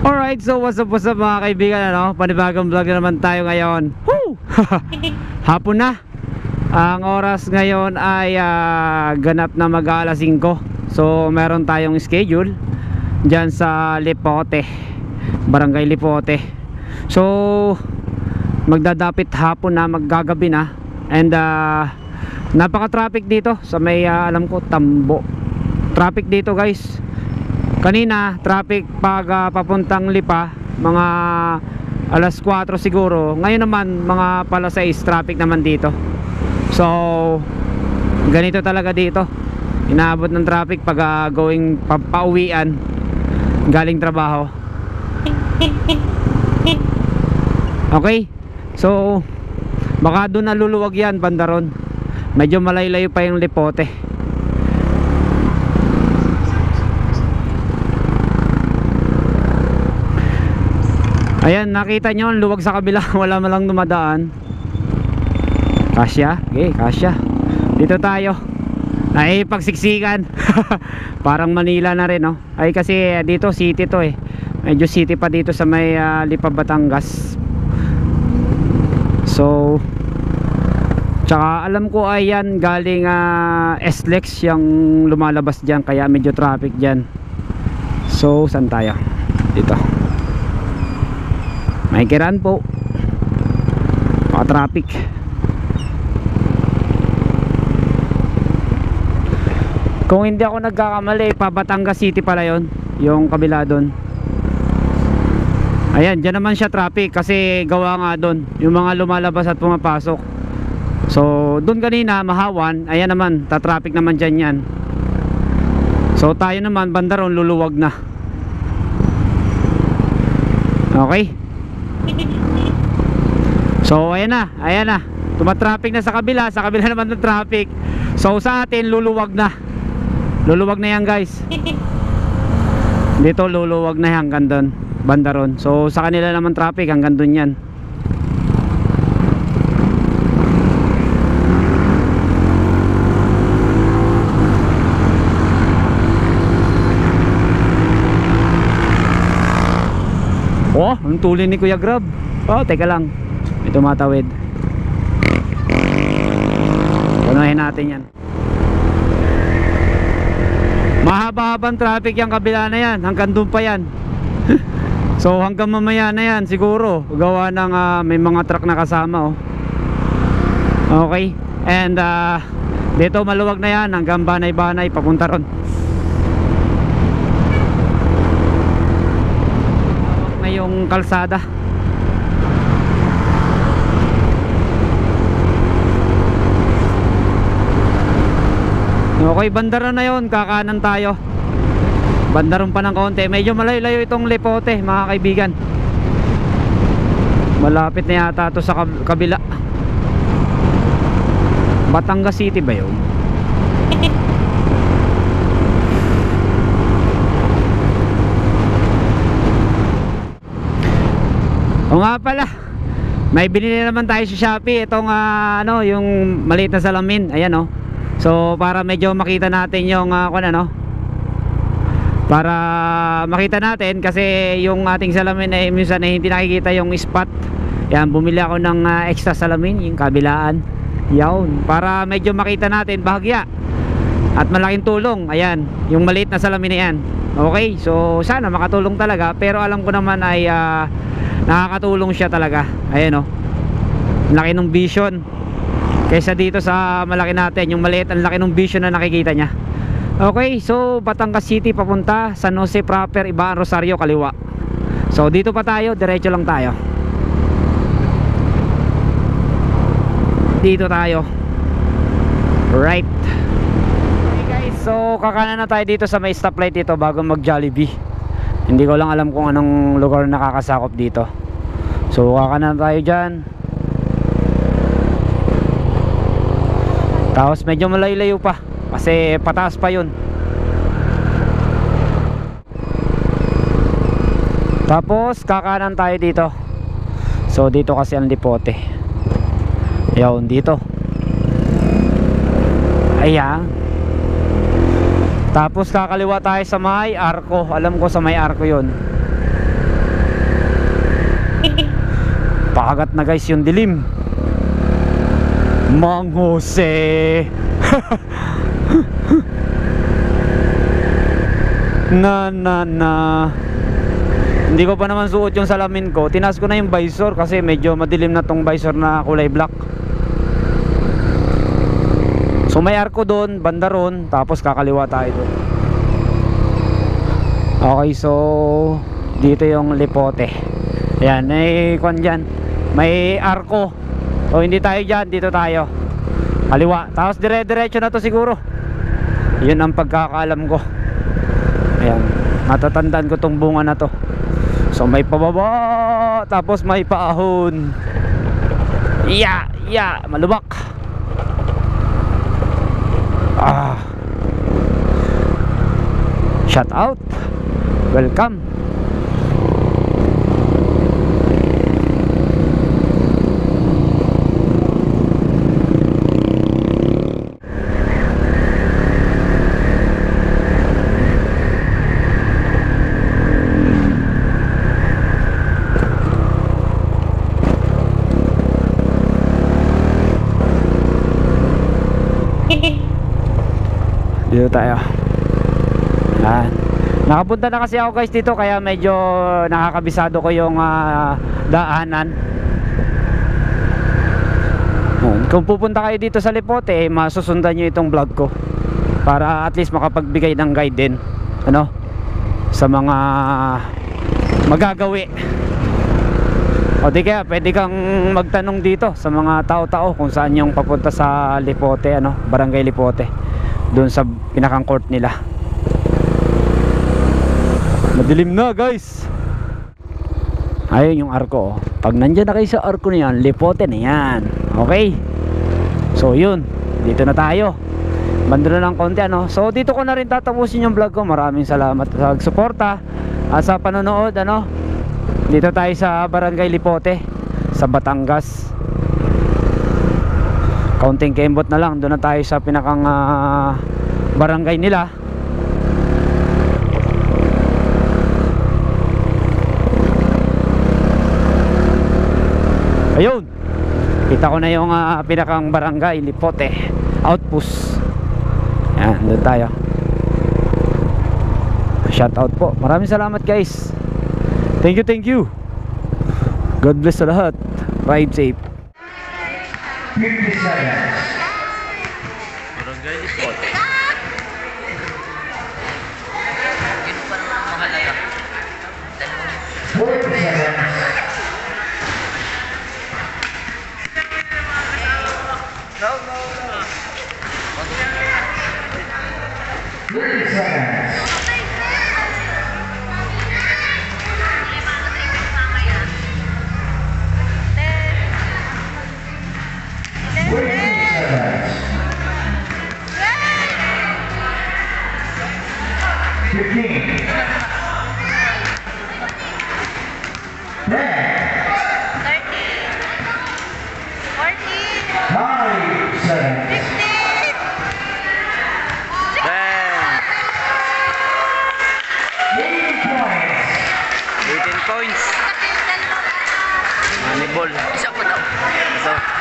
Alright, so what's up mga kaibigan, ano? Panibagong vlog na naman tayo ngayon. Woo! Hapon na. Ang oras ngayon ay ganap na mag-alas 5. So meron tayong schedule dyan sa Lipote, Barangay Lipote. So magdadapit hapon na, maggagabi na. And napaka-traffic dito sa may alam ko, Tambo. Traffic dito guys. Kanina traffic pag papuntang Lipa, mga alas 4 siguro. Ngayon naman mga pala 6 traffic naman dito. So ganito talaga dito, inaabot ng traffic pag going pauwian galing trabaho. Okay, so baka doon naluluwag yan, banda ron. Medyo malayo-layo pa yung Lipote. Ayan, nakita nyo, luwag sa kabila. Wala malang dumadaan. Kasya? Okay, kasya. Dito tayo. Ay, pagsiksikan. Parang Manila na rin, no? Ay, kasi dito, city to eh. Medyo city pa dito sa may Lipa, Batangas. So, tsaka alam ko ay yan, galing SLEX yung lumalabas dyan. Kaya medyo traffic dyan. So, saan tayo? Dito. May kiraan po, mga traffic. Kung hindi ako nagkakamali, pa Batangas City pala yon, yung kabila doon. Ayan, dyan naman siya traffic kasi gawa nga doon yung mga lumalabas at pumapasok. So doon kanina Mahawan, ayan naman, ta-traffic naman dyan yan. So tayo naman bandaron, luluwag na. Okay. So ayan na, tumatraffic na sa kabila naman ng traffic. So sa atin luluwag na yan guys. Dito luluwag na yan hanggang doon, banda ron. So sa kanila naman traffic hanggang doon yan. Oh, ang tuloy ni Kuya Grab. Oh, teka lang, may tumatawid. Punuhin natin yan. Mahaba-habang traffic yung kabila na yan, hanggang doon pa yan. So hanggang mamaya na yan siguro, gawa ng may mga truck na kasama, oh. Okay. And dito maluwag na yan hanggang Banay-Banay papunta ron. Na yung kalsada. Okay, bandaran na yon, kakanan tayo. Bandaran pa ng konti. Medyo malayo-layo itong Lipote mga kaibigan. Malapit na yata ito sa kabila. Batangas City ba yun? O nga pala, may binili naman tayo sa Shopee. Itong yung maliit na salamin. Ayan, oh. So para medyo makita natin yung para makita natin, kasi yung ating salamin ay minsan ay hindi nakikita yung spot. Yan, bumili ako ng extra salamin, yung kabilaan. Yan, para medyo makita natin bahagya. At malaking tulong, ayan, yung maliit na salamin na yan. Okay, so sana makatulong talaga. Pero alam ko naman ay nakakatulong siya talaga. Ayan, oh, laki ng vision kaysa dito sa malaki natin. Yung maliit, ang laki ng vision na nakikita niya. Okay, so Batangas City papunta San Jose proper, Ibaan, Rosario kaliwa. So dito pa tayo, diretso lang tayo. Dito tayo. Right. Okay guys, so kakanan na tayo dito sa may stoplight dito bago mag Jollibee. Hindi ko lang alam kung anong lugar nakakasakop dito. So kakanan na tayo dyan. Tapos medyo malayo-layo pa kasi pataas pa yun. Tapos kakanan tayo dito. So dito kasi ang Lipote. Ayun, dito. Ayan. Tapos kakaliwa tayo sa may Arco. Alam ko sa may Arco yun. Pakagat na guys yung dilim. Mang Jose. na hindi ko pa naman suot yung salamin ko. Tinas ko na yung visor kasi medyo madilim na tong visor na kulay black. So may arko doon, banda ron, tapos kakaliwa tayo doon. Okay, so dito yung Lipote. Ayan, may kwan dyan, may arko. So hindi tayo dyan, dito tayo kaliwa, tapos dire-diretso na to siguro. Yun ang pagkakaalam ko. Ayan, matatandaan ko tong bunga na to. So may pababa, tapos may paahon. Malubak. Shout out, welcome. Dito tayo. Yan. Nakapunta na kasi ako guys dito, kaya medyo nakakabisado ko yung daanan. Kung pupunta kayo dito sa Lipote, masusundan nyo itong vlog ko para at least makapagbigay ng guide din, ano, sa mga magagawi. O di kaya pwede kang magtanong dito sa mga tao-tao kung saan yung papunta sa Lipote, ano, Barangay Lipote, doon sa pinakang court nila. Madilim na guys. Ayun yung arko, oh. Pag nandyan na kayo sa arko na yan, Lipote na yan. Okay, so yun, dito na tayo. Bando na lang konti, ano. So dito ko na rin tatapusin yung vlog ko. Maraming salamat sa suporta at sa panonood, ano. Dito tayo sa Barangay Lipote sa Batangas. Kaunting kembot na lang, doon na tayo sa pinakang barangay nila. Ayun, kita ko na yung pinakang barangay Lipote outpost. Yan, doon tayo. Shout out po, maraming salamat guys. Thank you. God bless sa lahat. Ride safe. Barangay Lipote. Ito pa naman ang mahalaga. Points. Moneyball. Isa pa daw. Ito.